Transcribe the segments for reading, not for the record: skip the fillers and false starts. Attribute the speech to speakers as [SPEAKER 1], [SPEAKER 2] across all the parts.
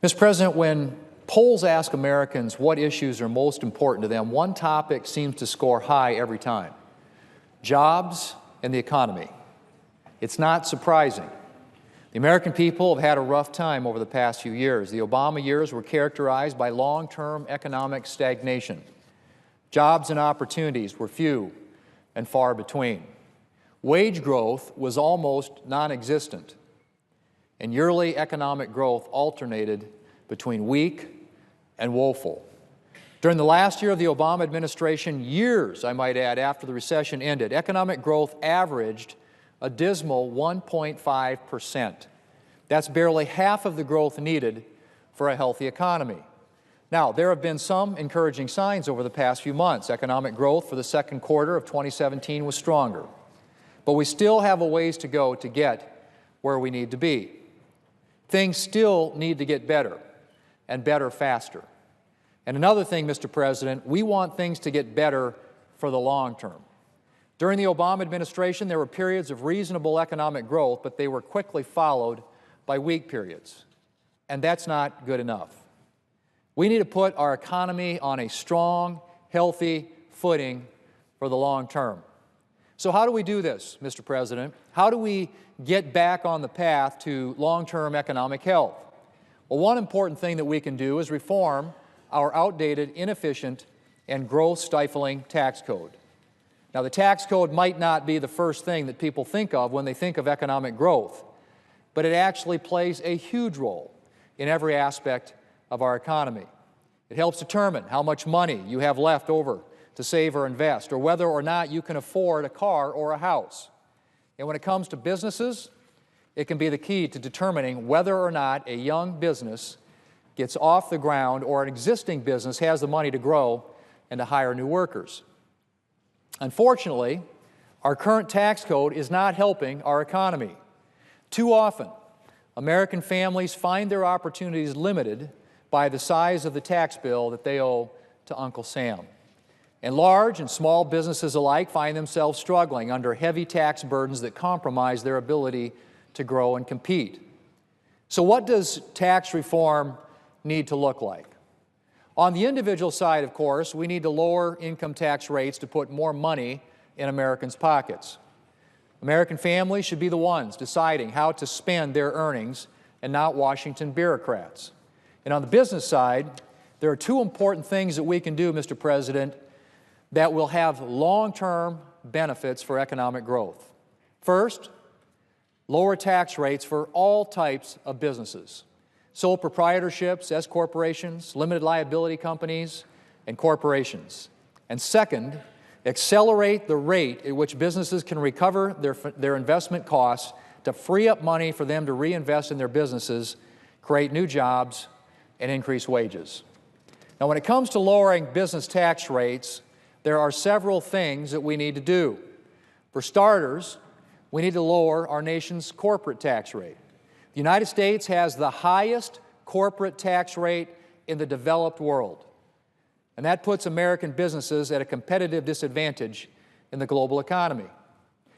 [SPEAKER 1] Mr. President, when polls ask Americans what issues are most important to them, one topic seems to score high every time: jobs and the economy. It's not surprising. The American people have had a rough time over the past few years. The Obama years were characterized by long-term economic stagnation. Jobs and opportunities were few and far between. Wage growth was almost non-existent, and yearly economic growth alternated between weak and woeful. During the last year of the Obama administration, years, I might add, after the recession ended, economic growth averaged a dismal 1.5%. That's barely half of the growth needed for a healthy economy. Now, there have been some encouraging signs over the past few months. Economic growth for the second quarter of 2017 was stronger. But we still have a ways to go to get where we need to be. Things still need to get better, and better faster. And another thing, Mr. President, we want things to get better for the long term. During the Obama administration, there were periods of reasonable economic growth, but they were quickly followed by weak periods. And that's not good enough. We need to put our economy on a strong, healthy footing for the long term. So how do we do this, Mr. President? How do we get back on the path to long-term economic health? Well, one important thing that we can do is reform our outdated, inefficient, and growth-stifling tax code. Now, the tax code might not be the first thing that people think of when they think of economic growth, but it actually plays a huge role in every aspect of our economy. It helps determine how much money you have left over to save or invest, or whether or not you can afford a car or a house. And when it comes to businesses, it can be the key to determining whether or not a young business gets off the ground or an existing business has the money to grow and to hire new workers. Unfortunately, our current tax code is not helping our economy. Too often, American families find their opportunities limited by the size of the tax bill that they owe to Uncle Sam. And large and small businesses alike find themselves struggling under heavy tax burdens that compromise their ability to grow and compete. So what does tax reform need to look like? On the individual side, of course, we need to lower income tax rates to put more money in Americans' pockets. American families should be the ones deciding how to spend their earnings and not Washington bureaucrats. And on the business side, there are two important things that we can do, Mr. President, that will have long-term benefits for economic growth. First, lower tax rates for all types of businesses: sole proprietorships, S corporations, limited liability companies, and corporations. And second, accelerate the rate at which businesses can recover their investment costs to free up money for them to reinvest in their businesses, create new jobs, and increase wages. Now, when it comes to lowering business tax rates, there are several things that we need to do. For starters, we need to lower our nation's corporate tax rate. The United States has the highest corporate tax rate in the developed world, and that puts American businesses at a competitive disadvantage in the global economy.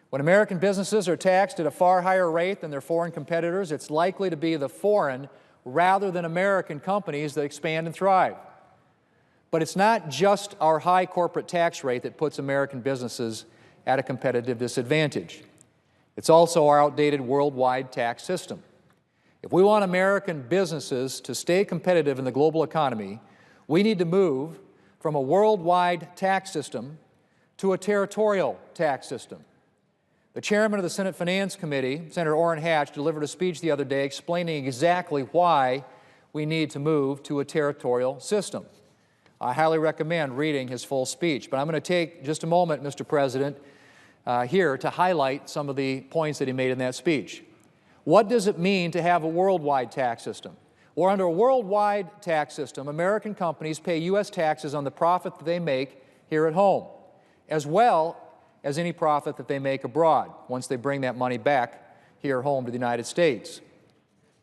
[SPEAKER 1] When American businesses are taxed at a far higher rate than their foreign competitors, it's likely to be the foreign rather than American companies that expand and thrive. But it's not just our high corporate tax rate that puts American businesses at a competitive disadvantage. It's also our outdated worldwide tax system. If we want American businesses to stay competitive in the global economy, we need to move from a worldwide tax system to a territorial tax system. The chairman of the Senate Finance Committee, Senator Orrin Hatch, delivered a speech the other day explaining exactly why we need to move to a territorial system. I highly recommend reading his full speech, but I'm going to take just a moment, Mr. President, here to highlight some of the points that he made in that speech. What does it mean to have a worldwide tax system? Well, under a worldwide tax system, American companies pay U.S. taxes on the profit that they make here at home, as well as any profit that they make abroad once they bring that money back here home to the United States.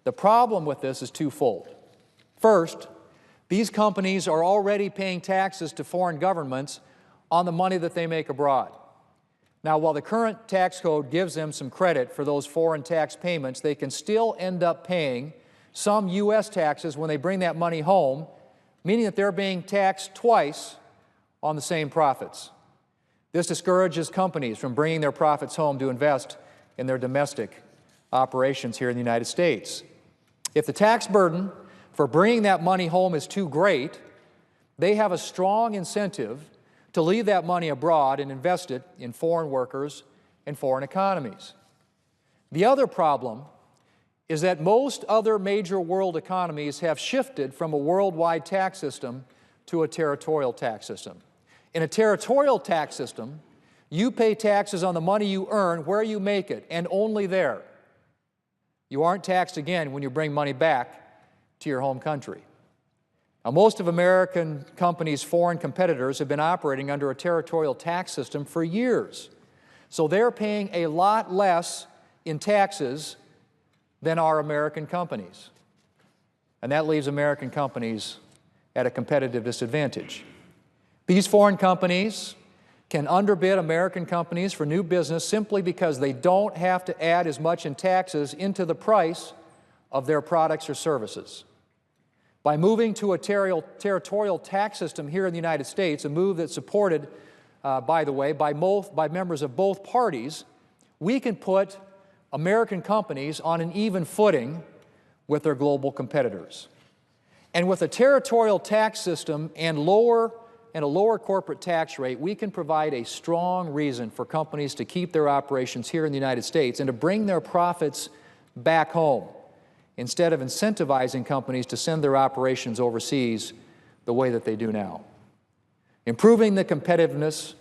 [SPEAKER 1] The problem with this is twofold. First, these companies are already paying taxes to foreign governments on the money that they make abroad. Now, while the current tax code gives them some credit for those foreign tax payments, they can still end up paying some U.S. taxes when they bring that money home, meaning that they're being taxed twice on the same profits. This discourages companies from bringing their profits home to invest in their domestic operations here in the United States. If the tax burden for bringing that money home is too great, they have a strong incentive to leave that money abroad and invest it in foreign workers and foreign economies. The other problem is that most other major world economies have shifted from a worldwide tax system to a territorial tax system. In a territorial tax system, you pay taxes on the money you earn where you make it, and only there. You aren't taxed again when you bring money back to your home country. Now, most of American companies' foreign competitors have been operating under a territorial tax system for years, so they're paying a lot less in taxes than our American companies. And that leaves American companies at a competitive disadvantage. These foreign companies can underbid American companies for new business simply because they don't have to add as much in taxes into the price of their products or services. By moving to a territorial tax system here in the United States, a move that's supported, by the way, by members of both parties, we can put American companies on an even footing with their global competitors. And with a territorial tax system and a lower corporate tax rate, we can provide a strong reason for companies to keep their operations here in the United States and to bring their profits back home, instead of incentivizing companies to send their operations overseas the way that they do now. Improving the competitiveness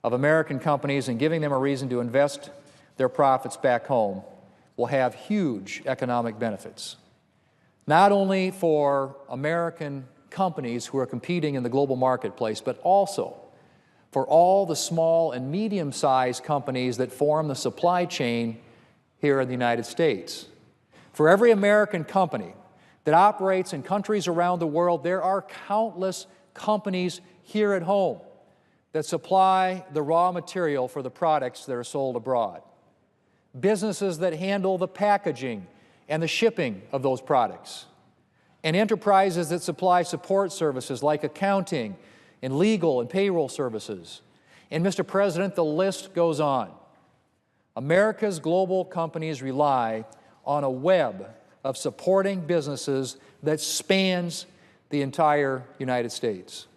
[SPEAKER 1] of American companies and giving them a reason to invest their profits back home will have huge economic benefits, not only for American companies who are competing in the global marketplace, but also for all the small and medium-sized companies that form the supply chain here in the United States. For every American company that operates in countries around the world, there are countless companies here at home that supply the raw material for the products that are sold abroad. Businesses that handle the packaging and the shipping of those products, and enterprises that supply support services like accounting and legal and payroll services. And Mr. President, the list goes on. America's global companies rely on a web of supporting businesses that spans the entire United States.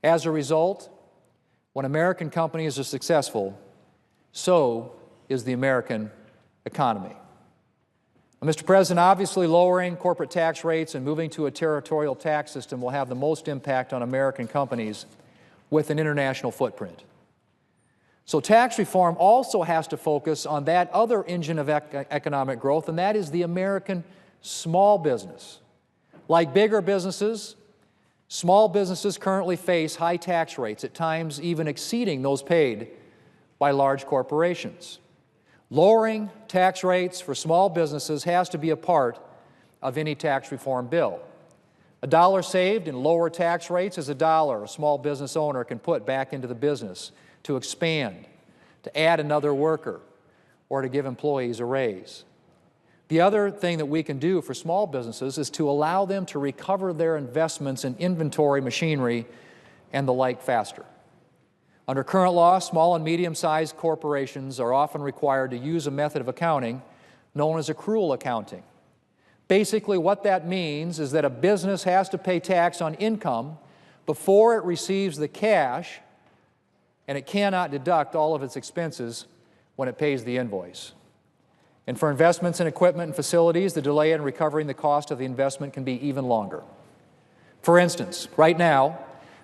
[SPEAKER 1] As a result, when American companies are successful, so is the American economy. Mr. President, obviously lowering corporate tax rates and moving to a territorial tax system will have the most impact on American companies with an international footprint. So tax reform also has to focus on that other engine of economic growth, and that is the American small business. Like bigger businesses, small businesses currently face high tax rates, at times even exceeding those paid by large corporations. Lowering tax rates for small businesses has to be a part of any tax reform bill. A dollar saved in lower tax rates is a dollar a small business owner can put back into the business to expand, to add another worker, or to give employees a raise. The other thing that we can do for small businesses is to allow them to recover their investments in inventory, machinery, and the like faster. Under current law, small and medium-sized corporations are often required to use a method of accounting known as accrual accounting. Basically, what that means is that a business has to pay tax on income before it receives the cash, and it cannot deduct all of its expenses when it pays the invoice. And for investments in equipment and facilities, the delay in recovering the cost of the investment can be even longer. For instance, right now,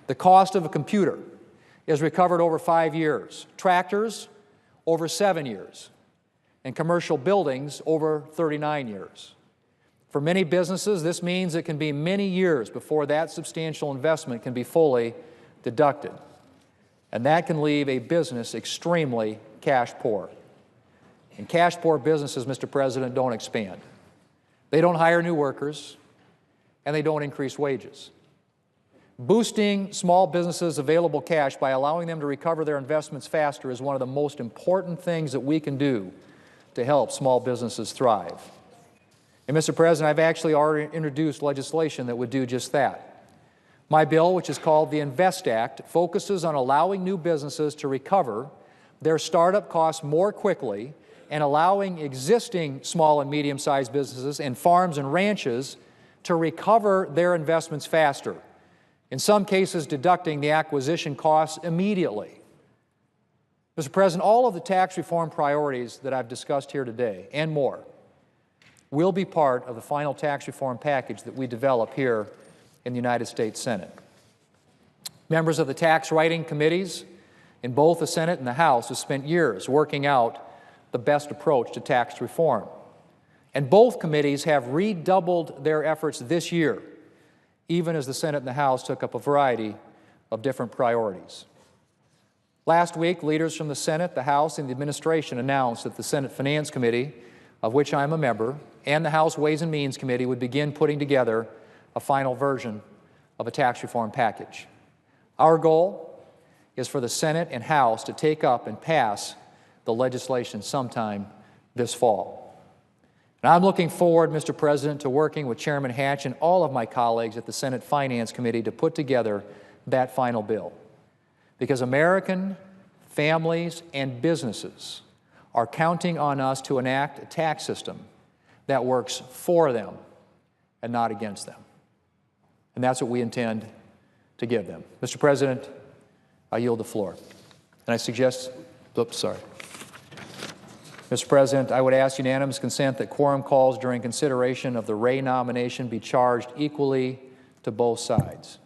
[SPEAKER 1] the cost of a computer is recovered over 5 years, tractors over 7 years, and commercial buildings over 39 years. For many businesses, this means it can be many years before that substantial investment can be fully deducted. And that can leave a business extremely cash poor. And cash poor businesses, Mr. President, don't expand. They don't hire new workers, and they don't increase wages. Boosting small businesses' available cash by allowing them to recover their investments faster is one of the most important things that we can do to help small businesses thrive. And, Mr. President, I've actually already introduced legislation that would do just that. My bill, which is called the Invest Act, focuses on allowing new businesses to recover their startup costs more quickly and allowing existing small and medium-sized businesses and farms and ranches to recover their investments faster, in some cases deducting the acquisition costs immediately. Mr. President, all of the tax reform priorities that I've discussed here today and more will be part of the final tax reform package that we develop here in the United States Senate. Members of the tax writing committees in both the Senate and the House have spent years working out the best approach to tax reform. And both committees have redoubled their efforts this year, even as the Senate and the House took up a variety of different priorities. Last week, leaders from the Senate, the House, and the administration announced that the Senate Finance Committee, of which I'm a member, and the House Ways and Means Committee would begin putting together a final version of a tax reform package. Our goal is for the Senate and House to take up and pass the legislation sometime this fall. And I'm looking forward, Mr. President, to working with Chairman Hatch and all of my colleagues at the Senate Finance Committee to put together that final bill. Because American families and businesses are counting on us to enact a tax system that works for them and not against them. And that's what we intend to give them. Mr. President, I yield the floor. And I suggest, Mr. President, I would ask unanimous consent that quorum calls during consideration of the Ray nomination be charged equally to both sides.